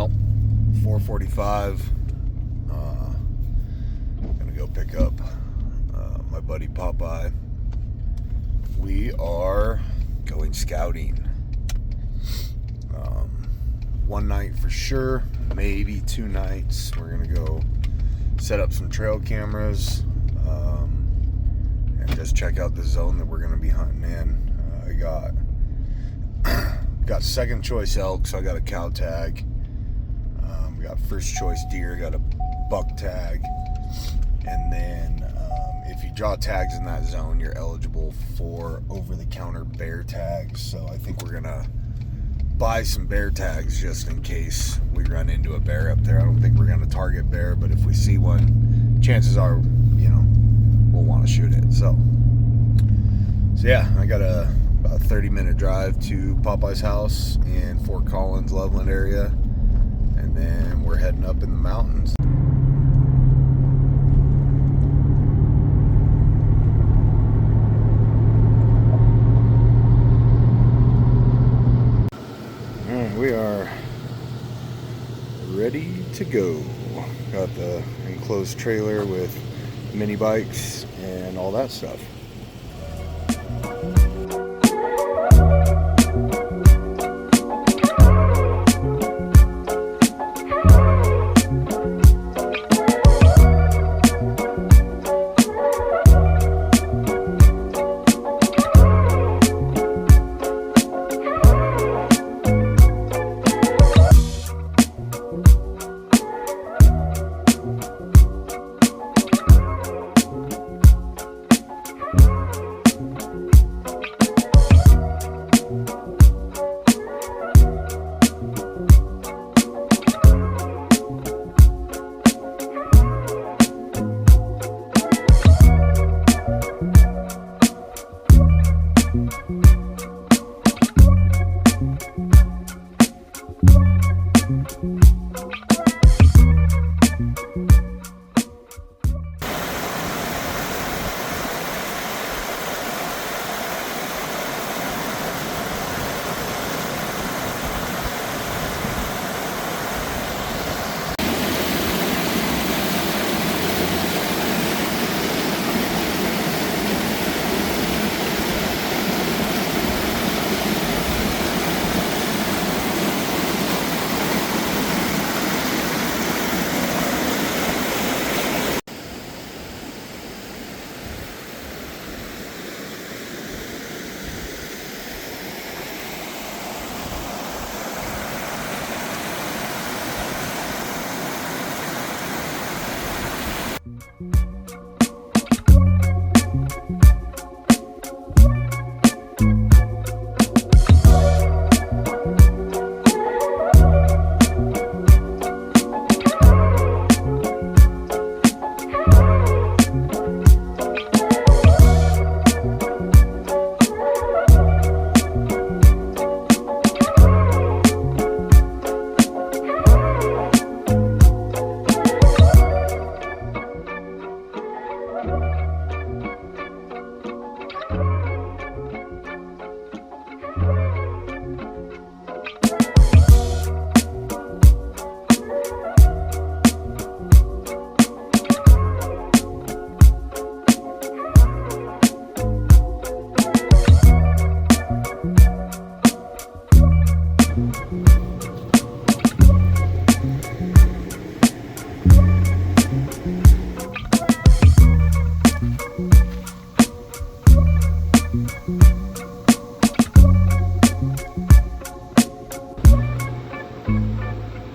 Well, 4:45. Gonna go pick up my buddy Popeye. We are going scouting. One night for sure, maybe 2 nights. We're gonna go set up some trail cameras and just check out the zone that we're gonna be hunting in. I got second choice elk, so I got a cow tag. We got first choice deer, got a buck tag, and then if you draw tags in that zone, you're eligible for over-the-counter bear tags. So I think we're gonna buy some bear tags just in case we run into a bear up there. I don't think we're gonna target bear, but if we see one, chances are, we'll want to shoot it. So yeah, I got about a 30-minute drive to Popeye's house in Fort Collins, Loveland area, and then we're heading up in the mountains. We are ready to go. Got the enclosed trailer with mini bikes and all that stuff.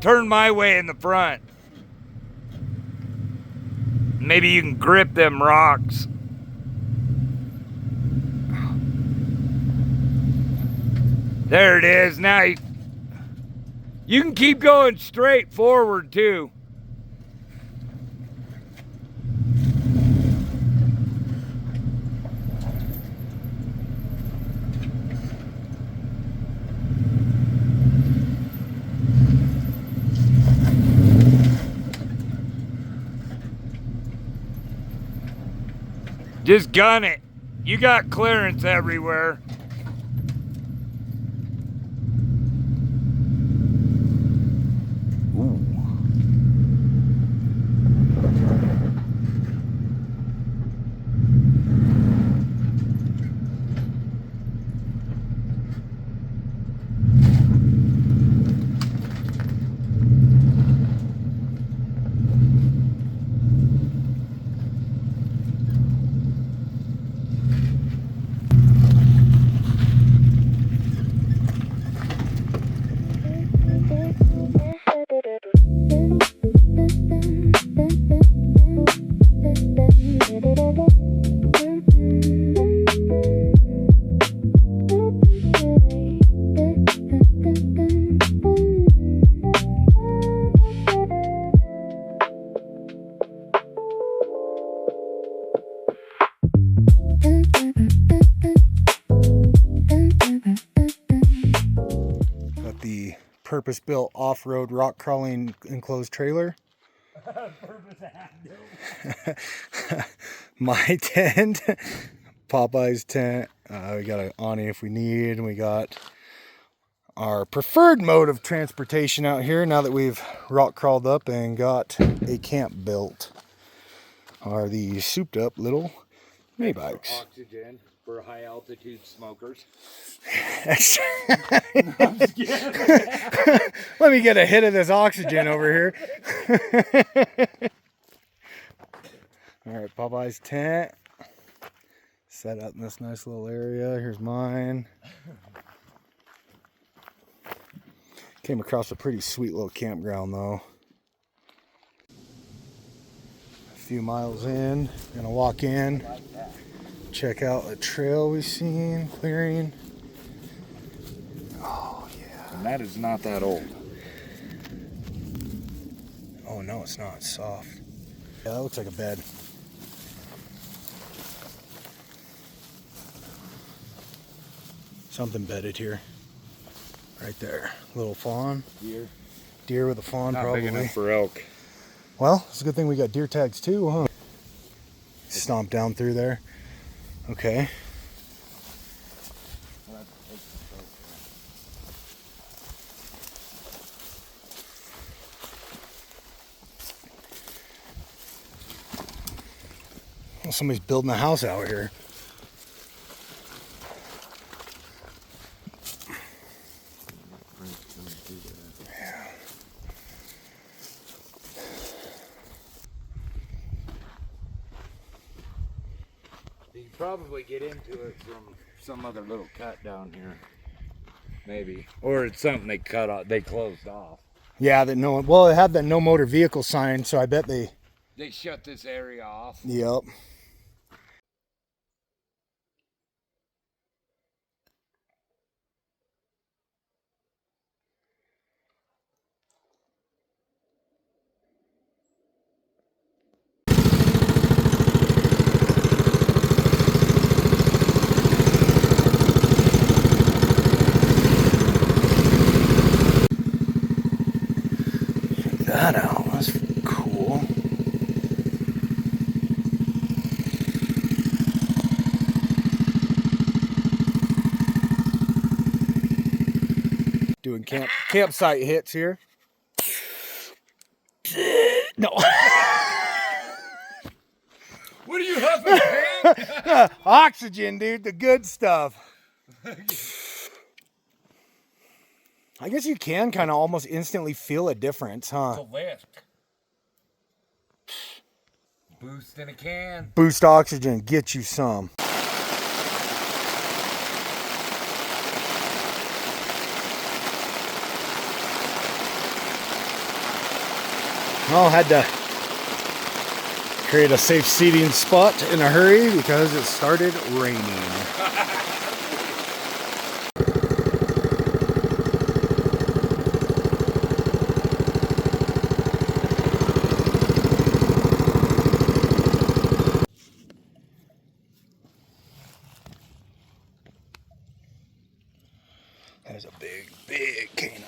Turn my way in the front. Maybe you can grip them rocks. There it is. Now you can keep going straight forward too. Just gun it. You got clearance everywhere. purpose-built off-road rock crawling enclosed trailer. My tent, Popeye's tent. We got an awning if we need, and we got our preferred mode of transportation out here now that we've rock crawled up and got a camp built. Are these souped up little mini bikes. Oxygen for high altitude smokers. Let me get a hit of this oxygen over here. All right, Popeye's tent. Set up in this nice little area. Here's mine. Came across a pretty sweet little campground though. A few miles in, gonna walk in, check out a trail we've seen, clearing. Oh yeah. And that is not that old. Oh no, it's not. It's soft. Yeah, that looks like a bed. Something bedded here. Right there. Little fawn. Deer. Deer with a fawn, Not probably. big enough for elk. Well, it's a good thing we got deer tags too, huh? Stomp down through there. Okay. Well, somebody's building a house out here. You can probably get into it from some other little cut down here. Maybe. Or it's something they cut off, they closed off. Yeah, that no. Well, it had that no motor vehicle sign, so I bet they. They shut this area off. Yep. That out. That's cool. Doing campsite hits here. No. What are you huffing, Hank? Oxygen, dude, the good stuff. I guess you can kind of almost instantly feel a difference, huh? It's a lift. Boost in a can. Boost oxygen, get you some. Well, had to create a safe seating spot in a hurry because it started raining. That is a big, big canine.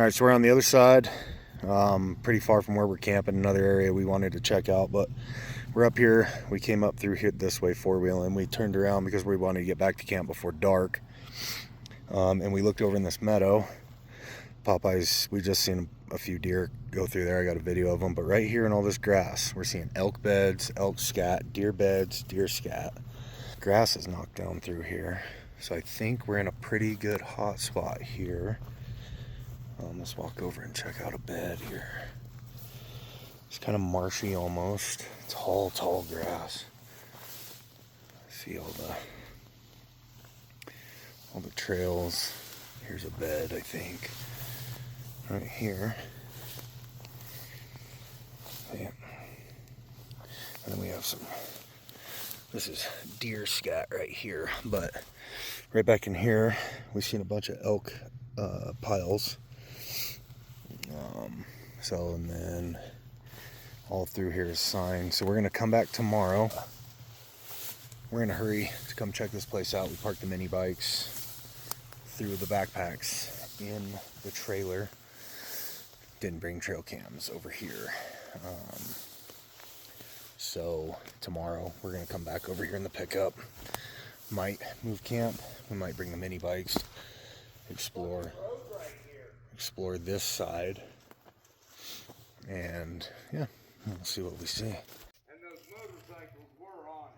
right, so we're on the other side, pretty far from where we're camping, another area we wanted to check out, but we're up here. We came up through here this way, four-wheeling. We turned around because we wanted to get back to camp before dark, and we looked over in this meadow. Popeyes, we just seen a few deer go through there. I got a video of them, but right here in all this grass, we're seeing elk beds, elk scat, deer beds, deer scat. Grass is knocked down through here, so I think we're in a pretty good hot spot here. Let's walk over and check out a bed here. It's kind of marshy almost. Tall grass. See all the trails. Here's a bed, I think, right here. Yeah. And then we have some, this is deer scat right here, but right back in here, we've seen a bunch of elk piles. And then all through here is signs. So we're gonna come back tomorrow. We're in a hurry to come check this place out. We parked the mini bikes, threw the backpacks in the trailer. Didn't bring trail cams over here. So tomorrow we're gonna come back over here in the pickup. Might move camp. We might bring the mini bikes, explore this side, and yeah, we'll see what we see. And those motorcycles were on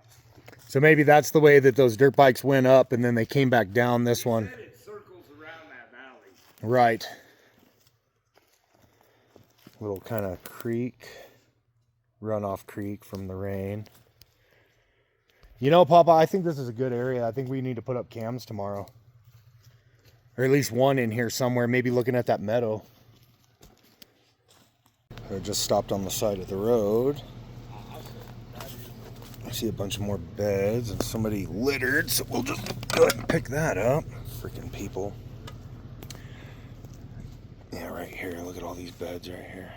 it. So maybe that's the way that those dirt bikes went up and then they came back down this one. It circles around that valley. Right. Little kind of creek, runoff creek from the rain. You know, Papa, I think this is a good area. I think we need to put up cams tomorrow. Or at least one in here somewhere, maybe looking at that meadow. I just stopped on the side of the road. I see a bunch of more beds and somebody littered, so we'll just go ahead and pick that up. Freaking people. Yeah, right here. Look at all these beds right here.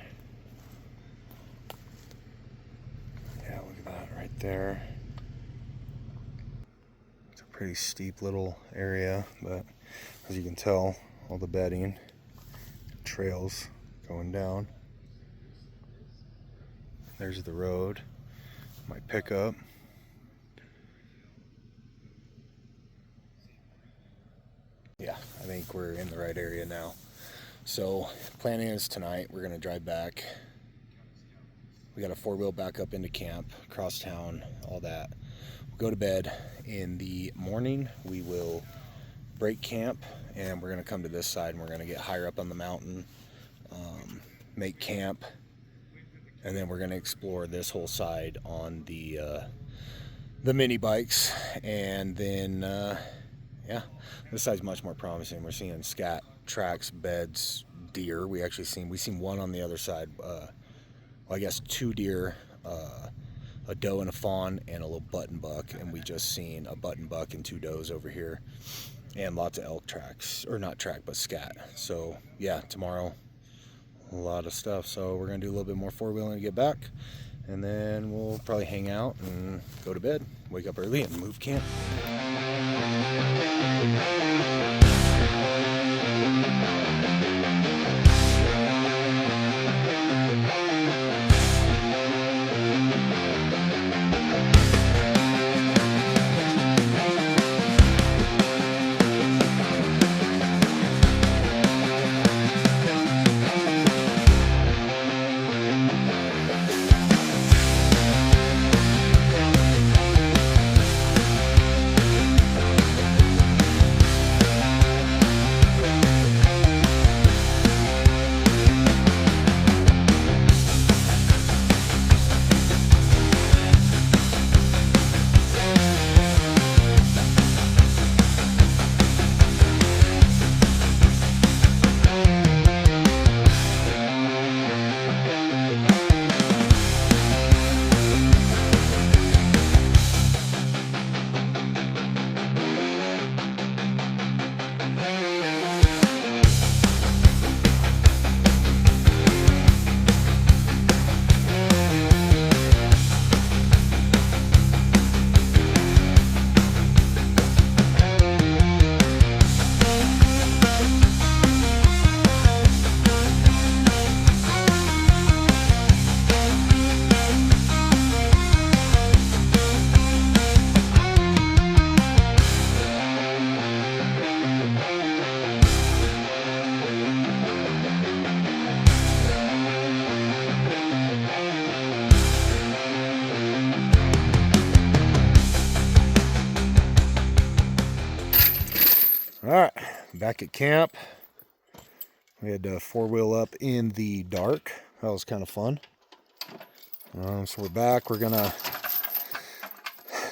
Yeah, look at that right there. It's a pretty steep little area, but as you can tell, all the bedding, trails going down. There's the road, my pickup. Yeah, I think we're in the right area now. So, plan is tonight we're gonna drive back. We got a four-wheel back up into camp, across town, all that. We'll go to bed. In the morning, we will break camp, and we're gonna come to this side, and we're gonna get higher up on the mountain, make camp, and then we're gonna explore this whole side on the mini bikes, and then yeah, this side's much more promising. We're seeing scat, tracks, beds, deer. We seen one on the other side. Well, I guess two deer, a doe and a fawn, and a little button buck, and we just seen a button buck and two does over here, and lots of elk tracks, or not track, but scat. So yeah, tomorrow, a lot of stuff. So we're gonna do a little bit more four-wheeling to get back, and then we'll probably hang out and go to bed, wake up early, and move camp. back at camp. We had to four-wheel up in the dark. That was kind of fun. So we're back. We're gonna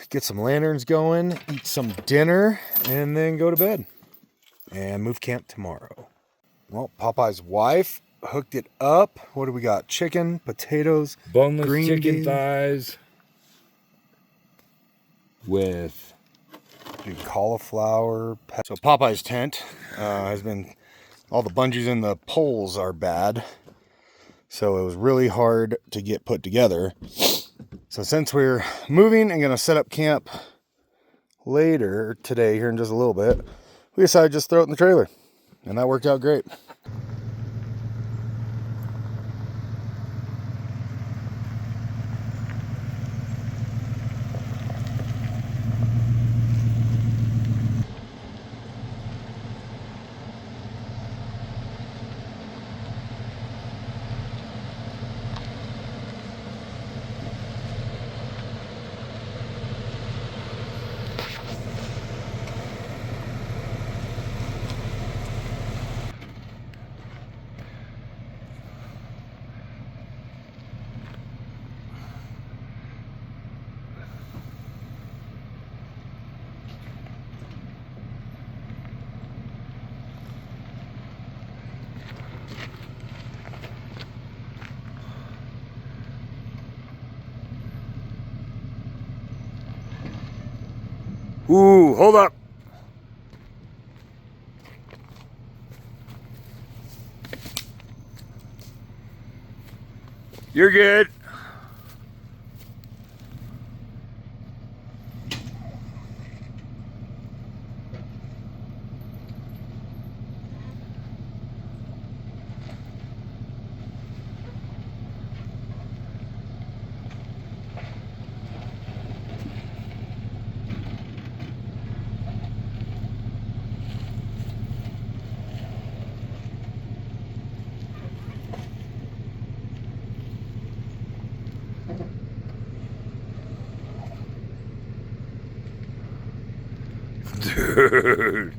get some lanterns going, eat some dinner, and then go to bed and move camp tomorrow. Well, Popeye's wife hooked it up. What do we got? Chicken, potatoes, boneless green chicken beans. thighs with cauliflower. So Popeye's tent has been, all the bungees and the poles are bad. So it was really hard to get put together. So since we're moving and gonna set up camp later today here in just a little bit, we decided to just throw it in the trailer. And that worked out great. Ooh, hold up. You're good. Dude.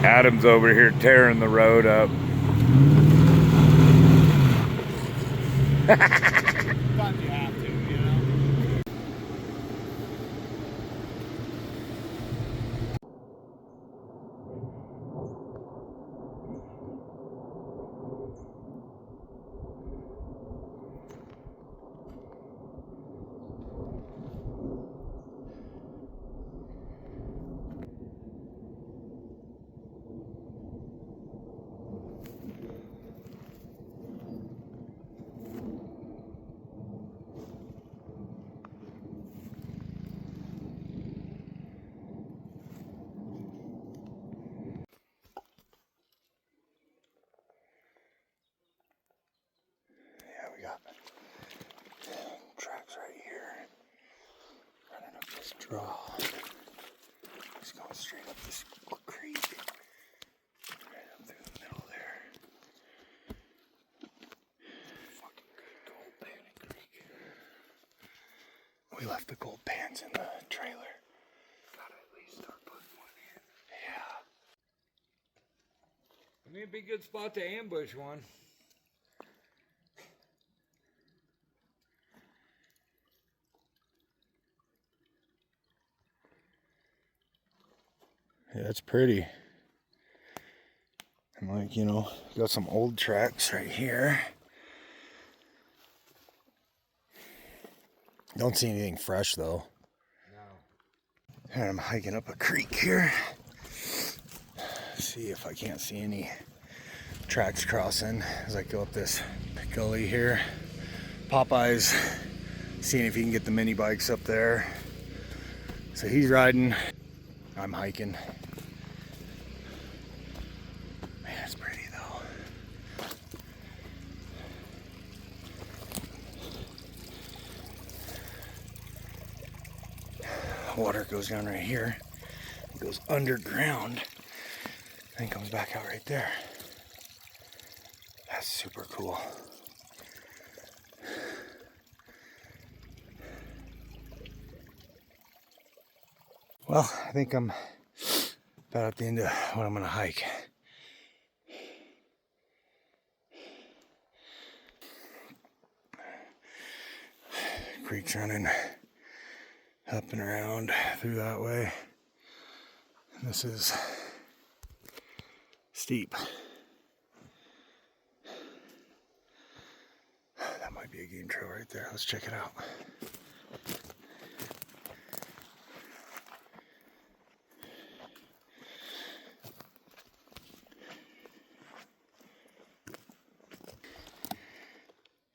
Adam's over here tearing the road up. Sometimes you have to, you know? We got tracks right here, running up this draw. Just going straight up this creek, right up through the middle there. Fucking good gold pan creek. We left the gold pans in the trailer. Gotta at least start putting one in. Yeah. I mean, it'd be a good spot to ambush one. Yeah, it's pretty. And like, you know, got some old tracks right here. Don't see anything fresh though. No. And I'm hiking up a creek here. See if I can't see any tracks crossing as I go up this gully here. Popeye's seeing if he can get the mini bikes up there. So he's riding, I'm hiking. Man, it's pretty though. Water goes down right here. It goes underground and comes back out right there. That's super cool. Well, I think I'm about at the end of what I'm gonna hike. Creek's running up and around through that way. And this is steep. That might be a game trail right there. Let's check it out.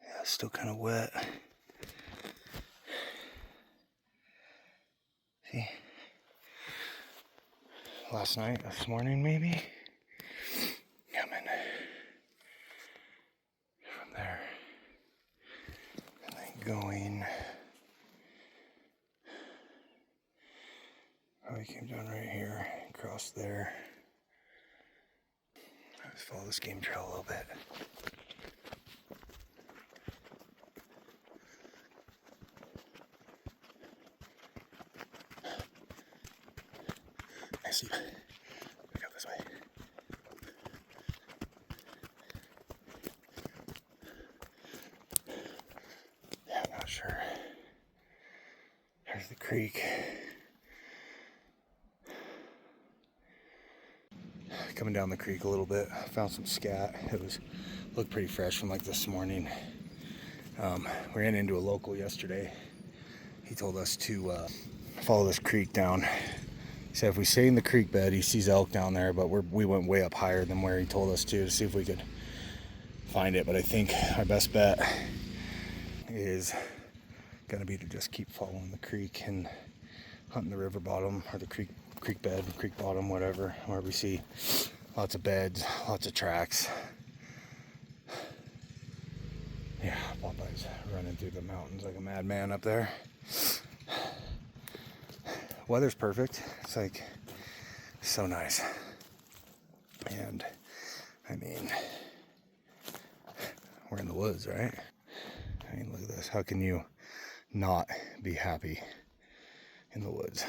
Yeah, it's still kind of wet. See? Last night, this morning maybe? Coming from there. And then going. Oh, we came down right here, across there. Let's follow this game trail a little bit. I see. We go this way. Yeah, I'm not sure. There's the creek. Coming down the creek a little bit, found some scat. It looked pretty fresh from like this morning. We ran into a local yesterday. He told us to follow this creek down. He said if we stay in the creek bed, he sees elk down there, but we went way up higher than where he told us to see if we could find it. But I think our best bet is gonna be to just keep following the creek and hunting the river bottom or the creek bed, creek bottom, whatever, where we see lots of beds, lots of tracks. Yeah, Popeye's running through the mountains like a madman up there. Weather's perfect. It's like so nice. And I mean, we're in the woods, right? I mean, look at this. How can you not be happy in the woods?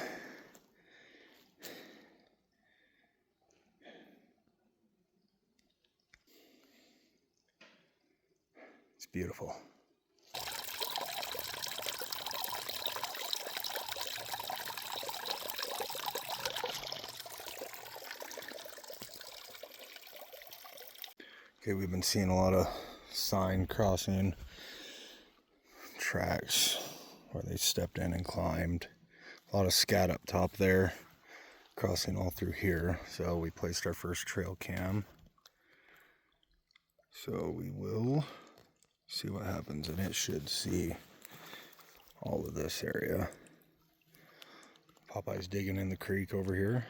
It's beautiful. Okay, we've been seeing a lot of sign crossing tracks where they stepped in and climbed. A lot of scat up top there, crossing all through here. So we placed our first trail cam. So we will see what happens, and it should see all of this area. Popeye's digging in the creek over here.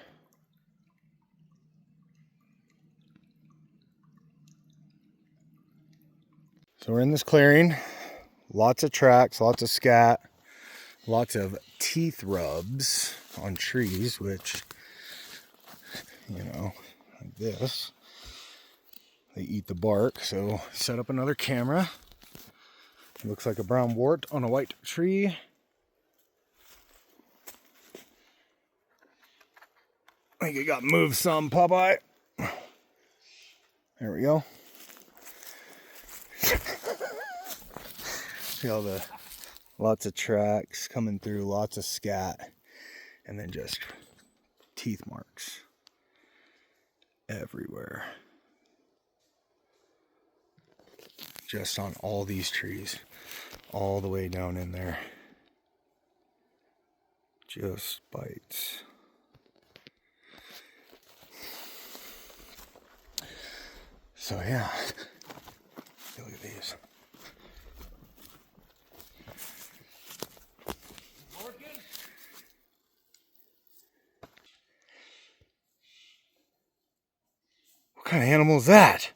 So we're in this clearing. Lots of tracks, lots of scat, lots of teeth rubs on trees, which, you know, like this, they eat the bark. So set up another camera. It looks like a brown wart on a white tree. I think it got moved some, Popeye. There we go. See all the lots of tracks coming through, lots of scat, and then just teeth marks everywhere. Just on all these trees, all the way down in there. Just bites. So yeah, look at these. kind of animal is that?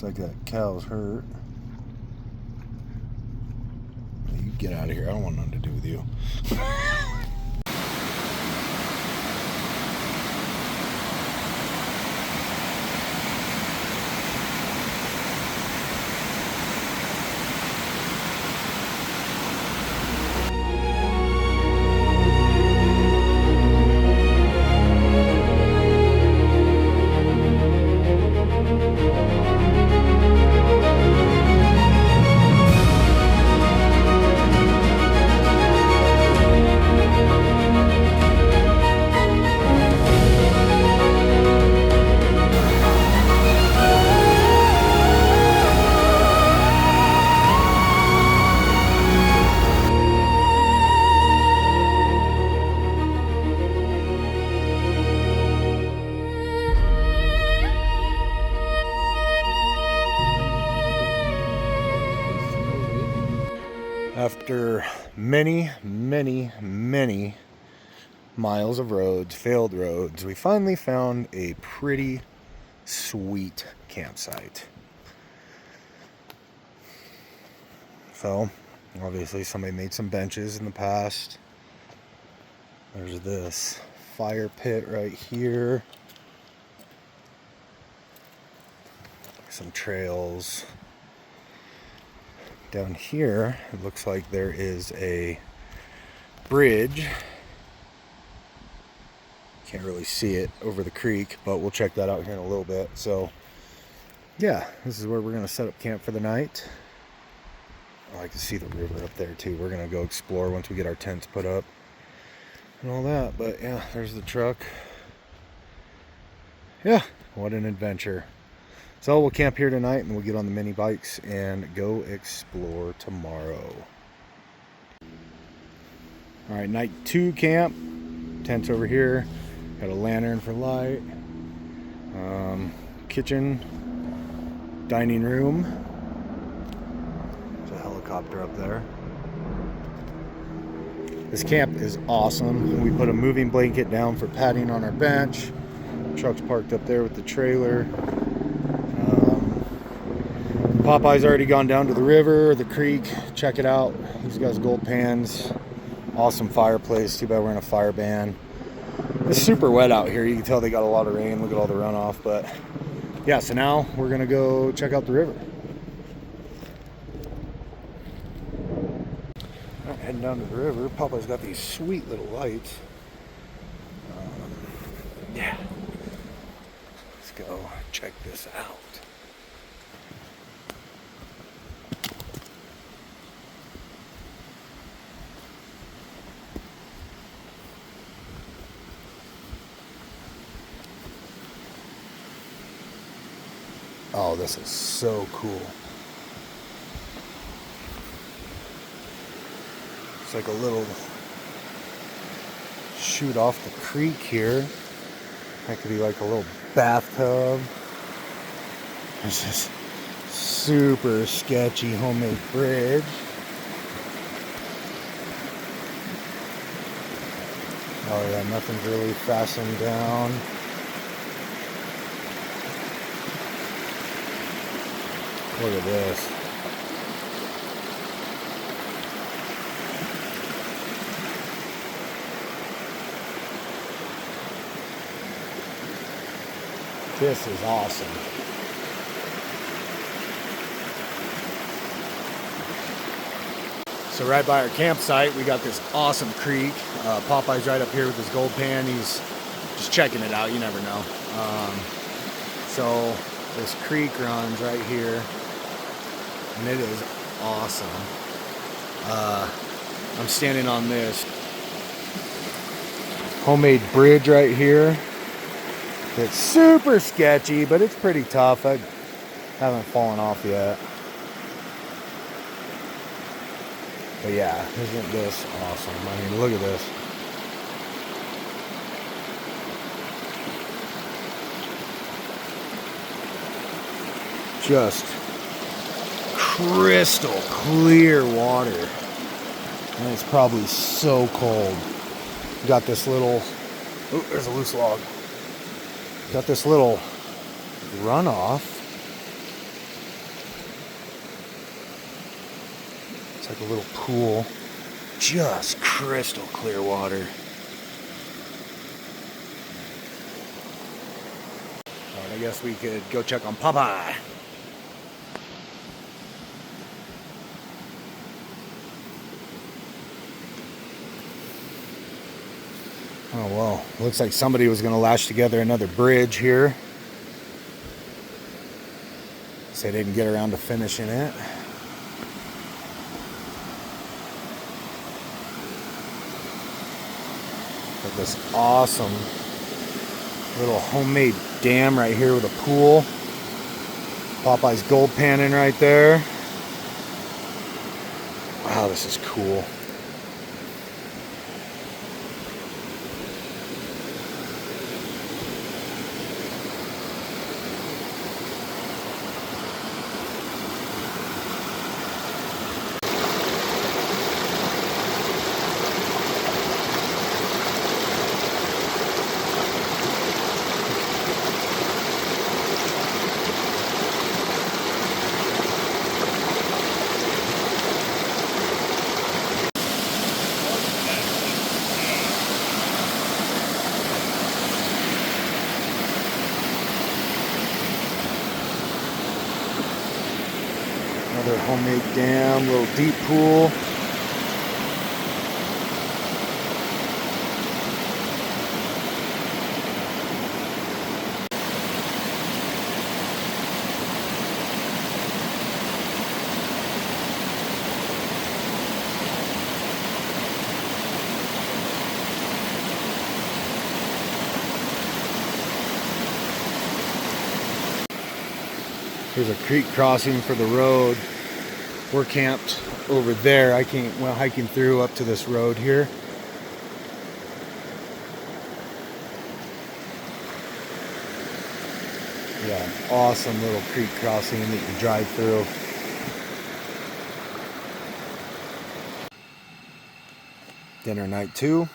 Looks like that cow's hurt. You get out of here. I don't want nothing to do with you. After many miles of roads, failed roads, we finally found a pretty sweet campsite. So, obviously somebody made some benches in the past. There's this fire pit right here. Some trails. Down here, it looks like there is a bridge. Can't really see it over the creek, but we'll check that out here in a little bit. So, yeah, this is where we're going to set up camp for the night. I like to see the river up there too. We're going to go explore once we get our tents put up and all that. But yeah, there's the truck. Yeah, what an adventure. So we'll camp here tonight and we'll get on the mini bikes and go explore tomorrow. All right, night 2 camp. Tents over here. Got a lantern for light. Kitchen. Dining room. There's a helicopter up there. This camp is awesome. We put a moving blanket down for padding on our bench. Truck's parked up there with the trailer. Popeye's already gone down to the river, the creek. Check it out. He's got his gold pans. Awesome fireplace. Too bad we're in a fire ban. It's super wet out here. You can tell they got a lot of rain. Look at all the runoff. But yeah, so now we're going to go check out the river. All right, heading down to the river. Popeye's got these sweet little lights. Yeah. Let's go check this out. Oh, this is so cool. It's like a little chute off the creek here. That could be like a little bathtub. There's this super sketchy homemade bridge. Oh yeah, nothing's really fastened down. Look at this. This is awesome. So right by our campsite, we got this awesome creek. Popeye's right up here with his gold pan. He's just checking it out. You never know. So This creek runs right here, and it is awesome. I'm standing on this homemade bridge right here. It's super sketchy, but it's pretty tough. I haven't fallen off yet. But yeah, isn't this awesome? I mean, look at this. Just crystal clear water. And it's probably so cold. Got this little, oh, there's a loose log. Got this little runoff. It's like a little pool. Just crystal clear water. Alright, I guess we could go check on Popeye. Oh well, looks like somebody was going to lash together another bridge here. So they didn't get around to finishing it. Got this awesome little homemade dam right here with a pool. Popeye's gold panning right there. Wow, this is cool. Another homemade dam, little deep pool. There's a creek crossing for the road. We're camped over there. I came, well, hiking through up to this road here. Yeah, awesome little creek crossing that you drive through. Dinner night 2.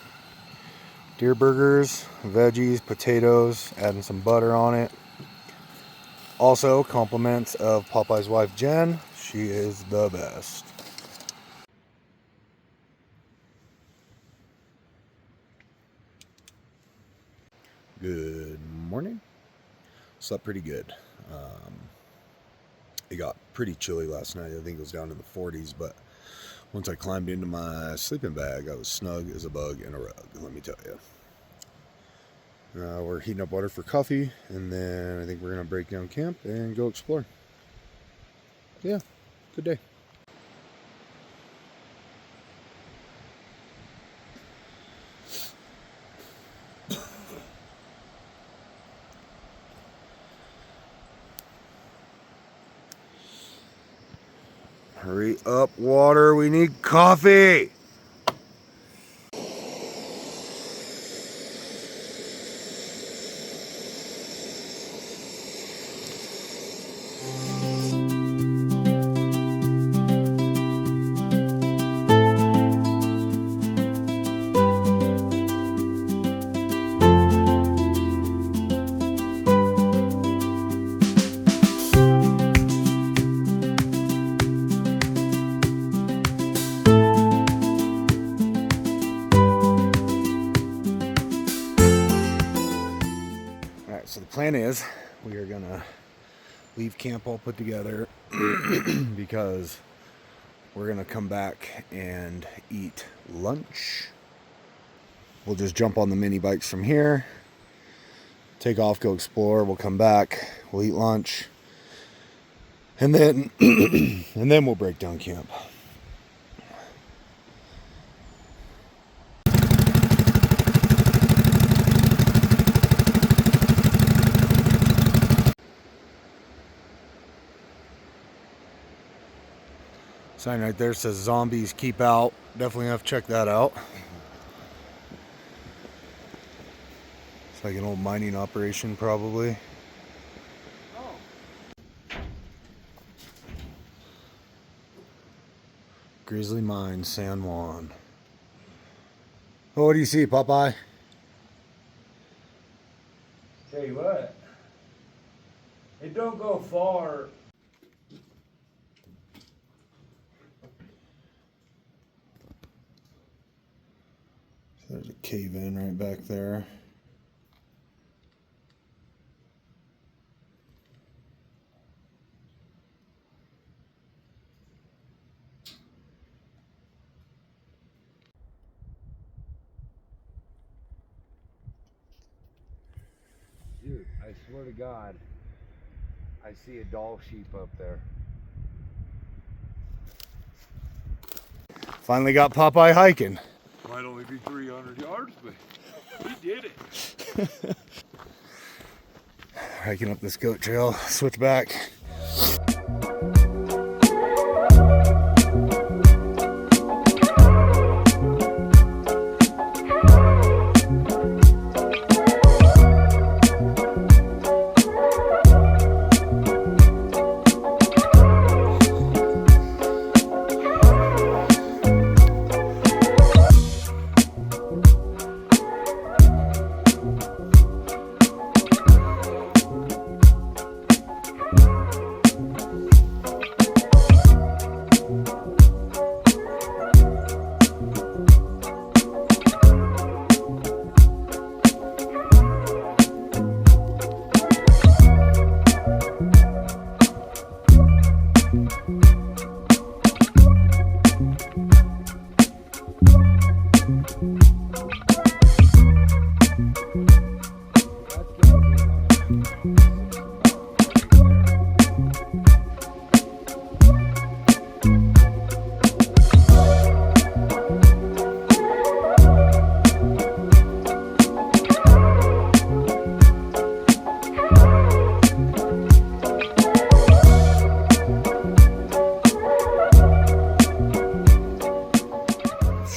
Deer burgers, veggies, potatoes, adding some butter on it. Also, compliments of Popeye's wife, Jen. She is the best. Good morning. Slept pretty good. It got pretty chilly last night. I think it was down in the 40s, but once I climbed into my sleeping bag, I was snug as a bug in a rug, let me tell you. We're heating up water for coffee, and then I think we're going to break down camp and go explore. Yeah, good day. Hurry up, water. We need coffee. So the plan is we are gonna leave camp all put together because we're gonna come back and eat lunch. We'll just jump on the mini bikes from here, take off, go explore. We'll come back, we'll eat lunch, and then and then we'll break down camp. Sign right there says zombies keep out. Definitely have to check that out. It's like an old mining operation probably. Grizzly Mine, San Juan. Oh, what do you see, Popeye? Tell you what, it don't go far. There's a cave in right back there. Dude, I swear to God, I see a doll sheep up there. Finally got Popeye hiking. Might only be 300 yards, but he did it. Hiking up this goat trail, switch back.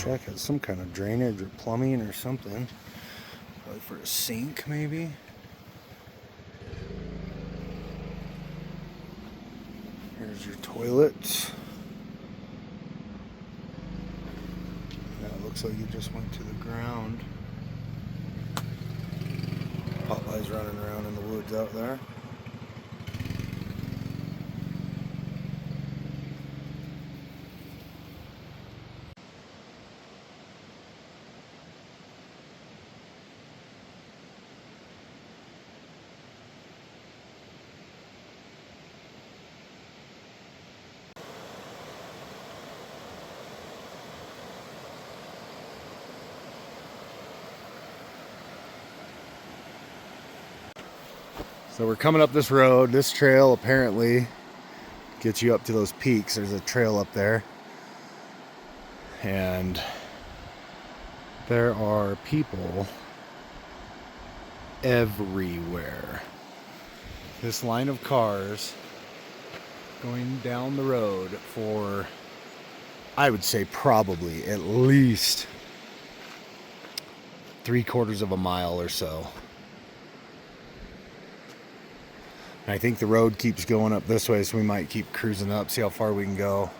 Check it, some kind of drainage or plumbing or something. Probably for a sink, maybe. Here's your toilet. Yeah, it looks like you just went to the ground. Popeye's running around in the woods out there. So we're coming up this road. This trail apparently gets you up to those peaks. There's a trail up there. And there are people everywhere. This line of cars going down the road for, I would say, probably at least 3/4 of a mile or so. I think the road keeps going up this way, so we might keep cruising up, see how far we can go.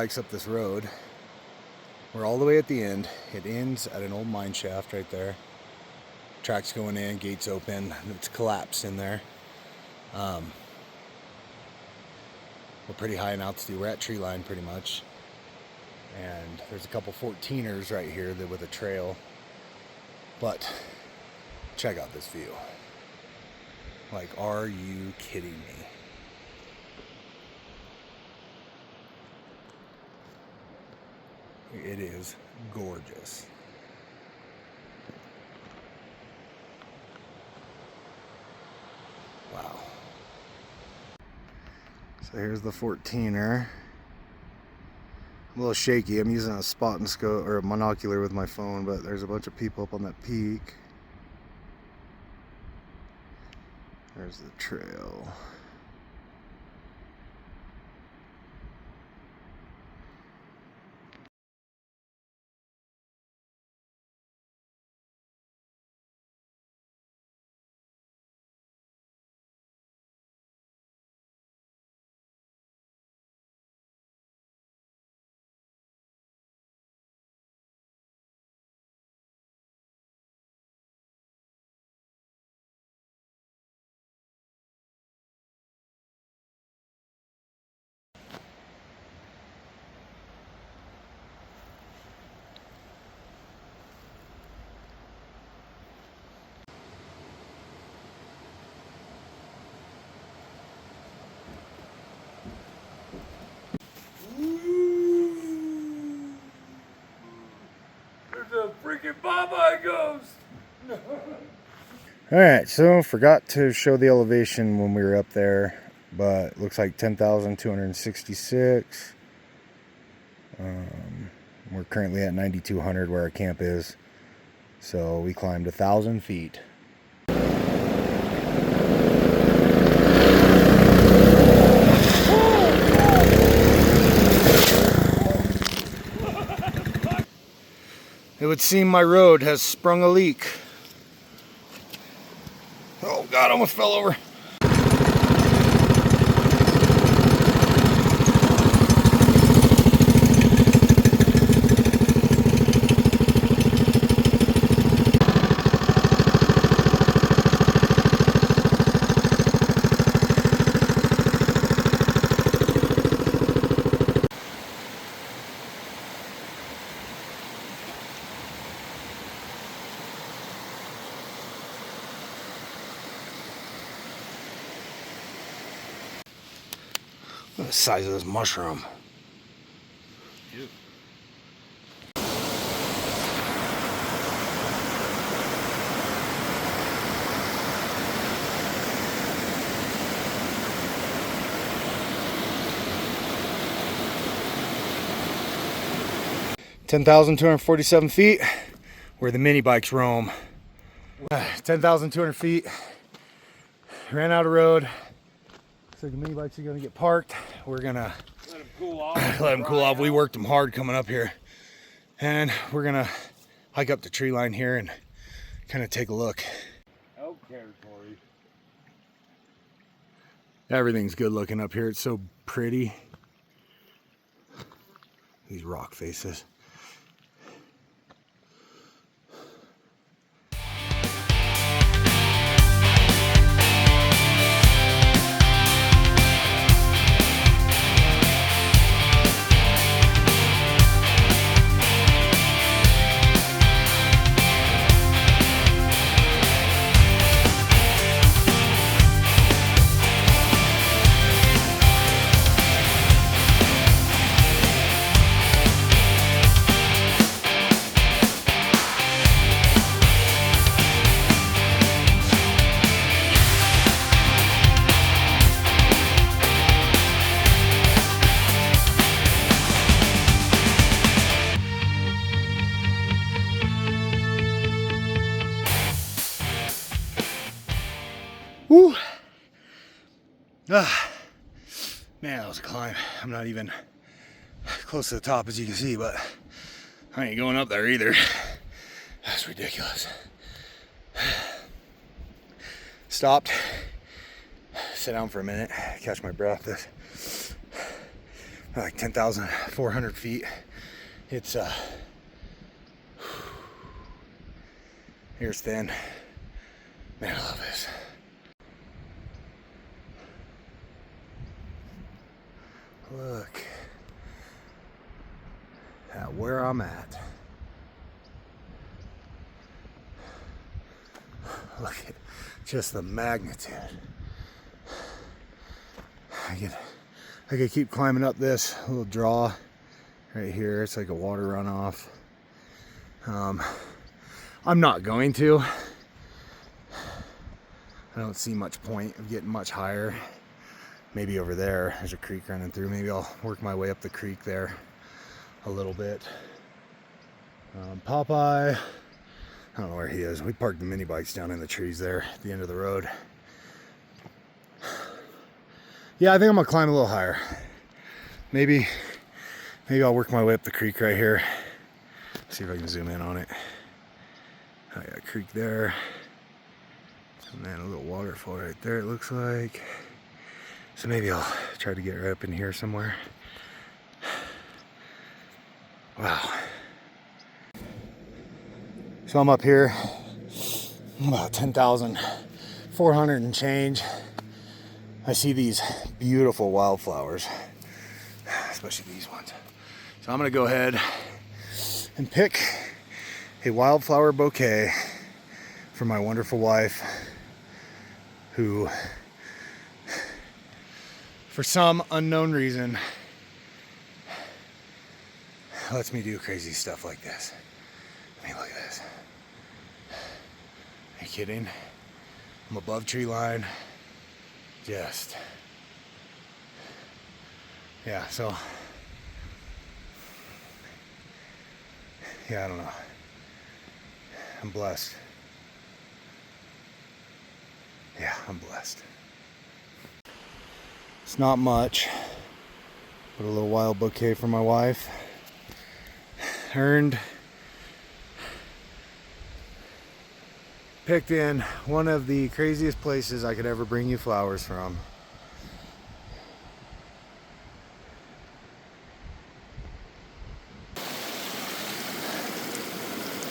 bikes up this road. We're all the way at the end. It ends at an old mine shaft right there. Tracks going in, gates open. It's collapsed in there. We're pretty high in altitude. We're at tree line pretty much. And there's a couple 14ers right here that with a trail. But check out this view. Like, are you kidding me? It is gorgeous. Wow. So here's the 14er. I'm a little shaky. I'm using a spot and scope or a monocular with my phone, but there's a bunch of people up on that peak. There's the trail. There's a freaking Popeye ghost. Alright, so forgot to show the elevation when we were up there, but it looks like 10,266. We're currently at 9,200 where our camp is. So we climbed 1,000 feet. It would seem my road has sprung a leak. Oh God, I almost fell over. Look at the size of this mushroom. 10,247 feet, where the mini bikes roam. 10,200 feet. Ran out of road. So the mini bikes are gonna get parked. We're gonna Let him cool off. let them cool off. We worked them hard coming up here. And we're gonna hike up the tree line here and kind of take a look. Elk territory. Everything's good looking up here. It's so pretty. These rock faces. Woo! Ah, man, that was a climb. I'm not even close to the top, as you can see, but I ain't going up there either. That's ridiculous. Stopped, sit down for a minute, catch my breath. like 10,400 feet. It's here's thin. Man, I love this. Look at where I'm at. Look at just the magnitude. I could keep climbing up this little draw right here. It's like a water runoff. I'm not going to. I don't see much point of getting much higher. Maybe over there's a creek running through. Maybe I'll work my way up the creek there a little bit. Popeye, I don't know where he is. We parked the mini bikes down in the trees there at the end of the road. Yeah, I think I'm gonna climb a little higher. Maybe I'll work my way up the creek right here. See if I can zoom in on it. I got a creek there. And then a little waterfall right there, it looks like. So maybe I'll try to get right up in here somewhere. Wow. So I'm up here, about 10,400 and change. I see these beautiful wildflowers, especially these ones. So I'm gonna go ahead and pick a wildflower bouquet for my wonderful wife, who, for some unknown reason, lets me do crazy stuff like this. I mean, look at this. Are you kidding? I'm above tree line. Just, yeah, so, yeah, I don't know. I'm blessed. Yeah, I'm blessed. It's not much, but a little wild bouquet for my wife. Picked in one of the craziest places I could ever bring you flowers from.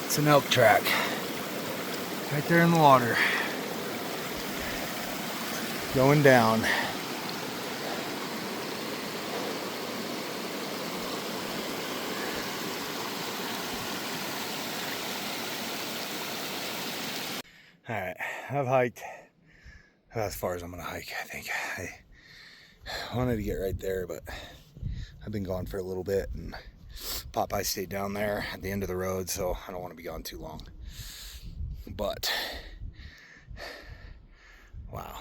It's an elk track right there in the water, going down. All right, I've hiked as far as I'm gonna hike. I think I wanted to get right there, but I've been gone for a little bit, and Popeye stayed down there at the end of the road, so I don't want to be gone too long. But wow,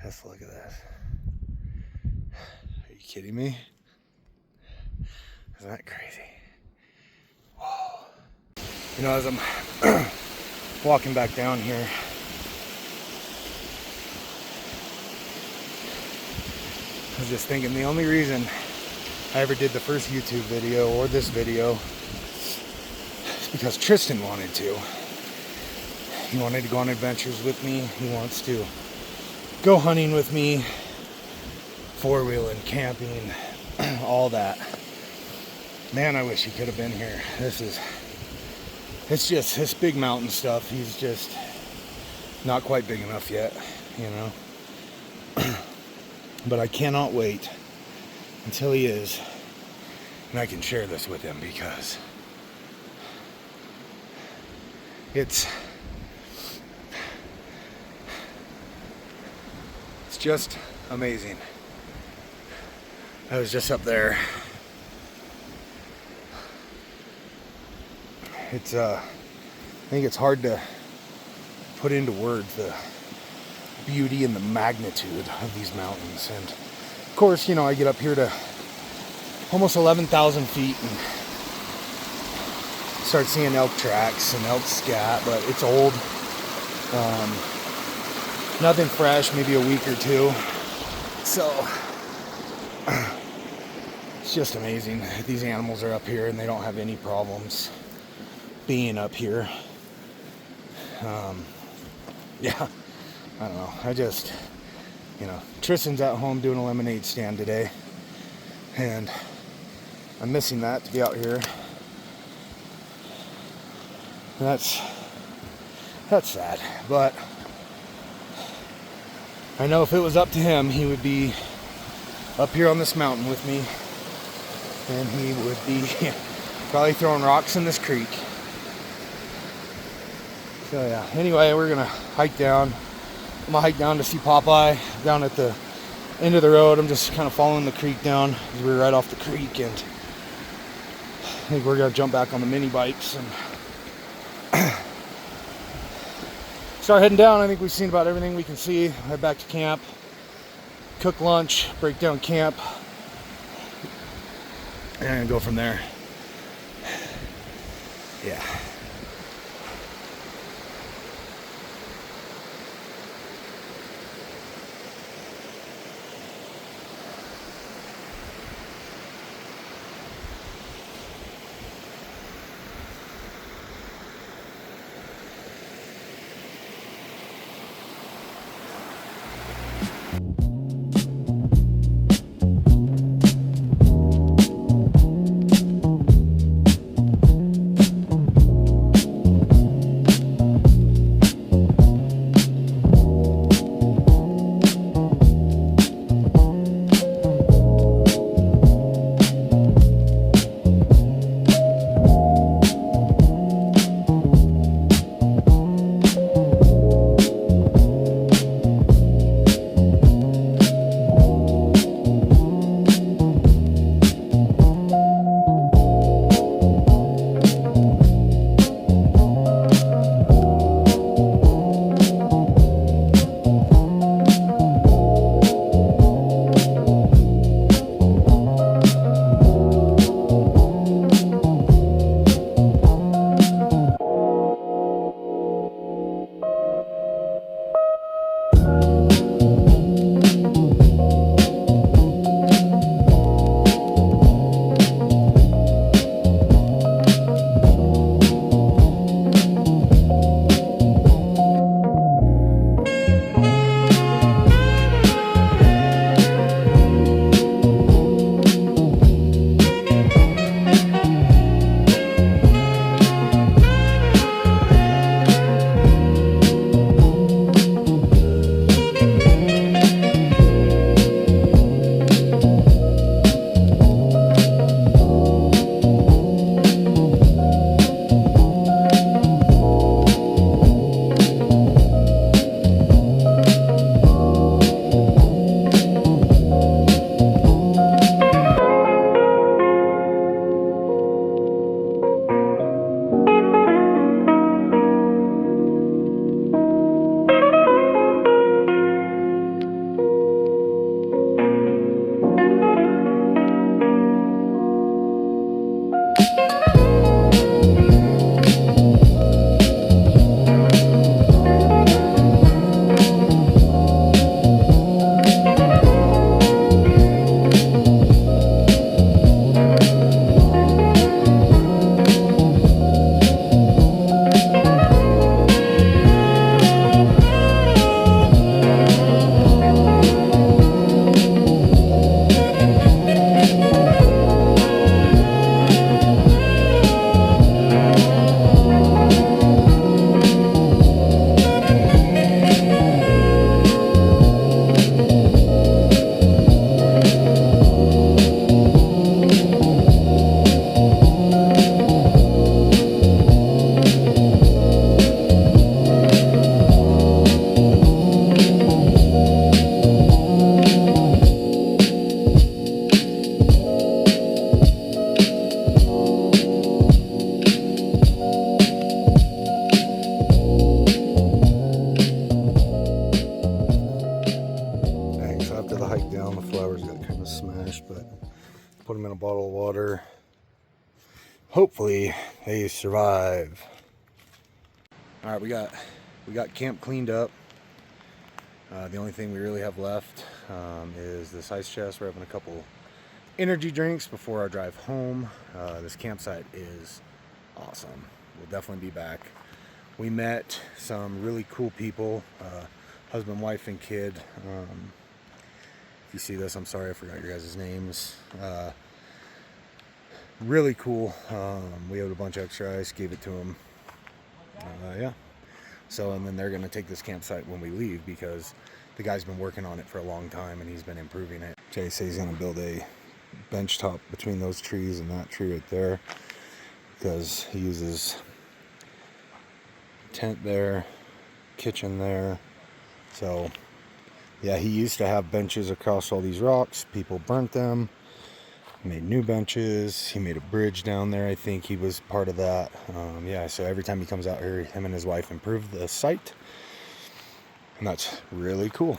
just look at this. Are you kidding me? Isn't that crazy? Whoa. You know, as I'm walking back down here, I was just thinking the only reason I ever did the first YouTube video or this video is because Tristan wanted to. He wanted to go on adventures with me. He wants to go hunting with me, four-wheeling, camping, all that. Man, I wish he could have been here. It's just this big mountain stuff. He's just not quite big enough yet, you know. But I cannot wait until he is, and I can share this with him, because it's just amazing. I was just up there. It's I think it's hard to put into words the beauty and the magnitude of these mountains. And of course, you know, I get up here to almost 11,000 feet and start seeing elk tracks and elk scat, but it's old. Nothing fresh, maybe a week or two. So it's just amazing. These animals are up here and they don't have any problems being up here. Yeah, I don't know. I just, you know, Tristan's at home doing a lemonade stand today. and I'm missing that to be out here. And that's sad, but I know if it was up to him, he would be up here on this mountain with me, and he would be probably throwing rocks in this creek. So yeah, anyway, we're gonna hike down. I'm gonna hike down to see Popeye down at the end of the road. I'm just kind of following the creek down because we're right off the creek, and I think we're gonna jump back on the mini bikes and start heading down. I think we've seen about everything we can see. Head back to camp, cook lunch, break down camp, and go from there. Yeah. Put them in a bottle of water. Hopefully they survive. All right, we got camp cleaned up. The only thing we really have left is this ice chest. We're having a couple energy drinks before our drive home. This campsite is awesome. We'll definitely be back. We met some really cool people, husband, wife, and kid you see this, I'm sorry I forgot your guys' names. Really cool. We owed a bunch of extra ice, gave it to them. Yeah. So, and then they're going to take this campsite when we leave because the guy's been working on it for a long time and he's been improving it. Jay says he's going to build a bench top between those trees and that tree right there because he uses tent there, kitchen there. So yeah, he used to have benches across all these rocks. People burnt them, made new benches. He made a bridge down there. I think he was part of that. Yeah, so every time he comes out here, him and his wife improve the site, and that's really cool.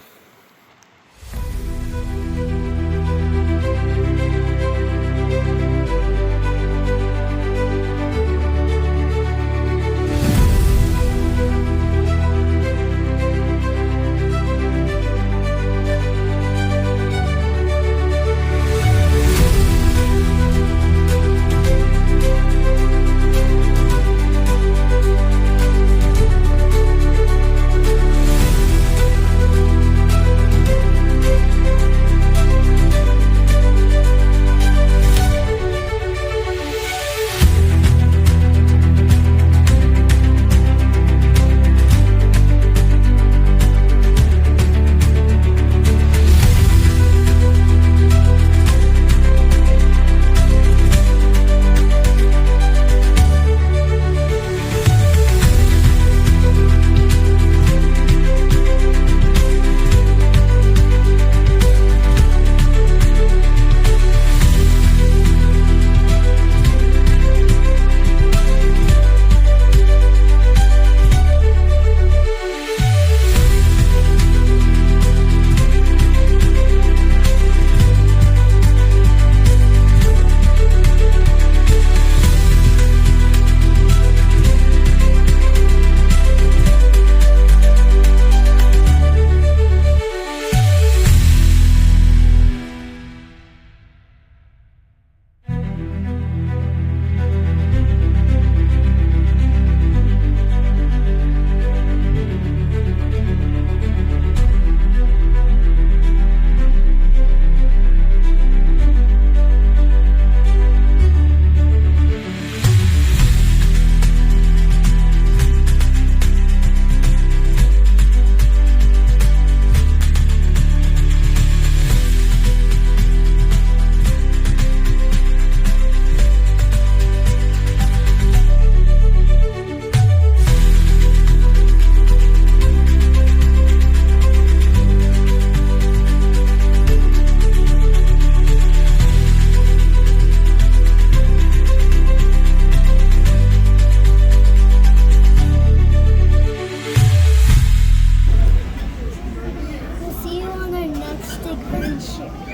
We'll see you on our next adventure.